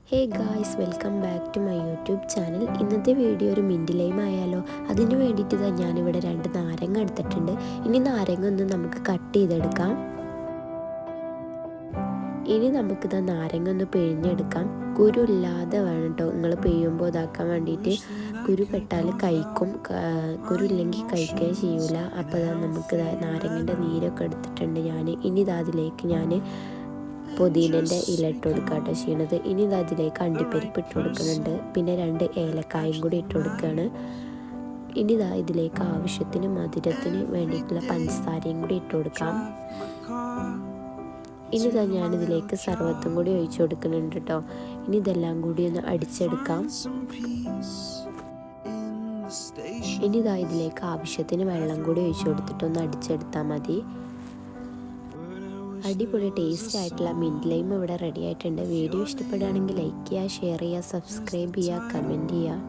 Hey guys, welcome back to my YouTube channel. ഇന്നത്തെ video ഒരു mint lime ആയാലോ? അതിന് വേണ്ടിയിട്ട് ഞാനിവിടെ 2 നാരങ്ങ എടുത്തിട്ടുണ്ട്. ഇനി നാരങ്ങ ഒന്ന് നമുക്ക് കട്ട് ചെയ്തെടുക്കാം. ഇനി നമുക്കിത് നാരങ്ങ ഒന്ന് പിഴിഞ്ഞെടുക്കാം. കുരു ഇല്ലാതെ വേണം കേട്ടോ നിങ്ങൾ പിഴിയുമ്പോൾ ഇതാക്കാൻ വേണ്ടിയിട്ട്. കുരു പെട്ടാൽ കഴിക്കും, കുരു ഇല്ലെങ്കിൽ കഴിക്കുകയും ചെയ്യൂല. അപ്പോൾ നമുക്ക് നാരങ്ങൻ്റെ നീരൊക്കെ എടുത്തിട്ടുണ്ട് ഞാൻ. ഇനി അതിലേക്ക് ഞാൻ പുതിനൻ്റെ ഇല ഇട്ട് കൊടുക്കുക കേട്ടോ ചെയ്യണത്. ഇനി അതിലേക്ക് അണ്ടിപ്പരിപ്പ് ഇട്ട് കൊടുക്കുന്നുണ്ട്. പിന്നെ 2 ഏലക്കായും കൂടി ഇട്ട് കൊടുക്കുകയാണ്. ഇനി ഇതിലേക്ക് ആവശ്യത്തിന് മധുരത്തിന് വേണ്ടിയിട്ടുള്ള പഞ്ചസാരയും കൂടി ഇട്ട് കൊടുക്കാം. ഇനി ഞാനിതിലേക്ക് സർവത്തും കൂടി ഒഴിച്ചു കൊടുക്കുന്നുണ്ട് കേട്ടോ. ഇനി ഇതെല്ലാം കൂടി ഒന്ന് അടിച്ചെടുക്കാം. ഇനി ഇതിലേക്ക് ആവശ്യത്തിന് വെള്ളം കൂടി ഒഴിച്ചു കൊടുത്തിട്ടൊന്ന് അടിച്ചെടുത്താൽ മതി. അടിപൊളി ടേസ്റ്റ് ആയിട്ടുള്ള മിൻറ്റ് ലൈം ഇവിടെ റെഡി ആയിട്ടുണ്ട്. വീഡിയോ ഇഷ്ടപ്പെടുകയാണെങ്കിൽ ലൈക്ക് ചെയ്യുക, ഷെയർ ചെയ്യുക, സബ്സ്ക്രൈബ് ചെയ്യുക, കമൻറ്റ് ചെയ്യുക.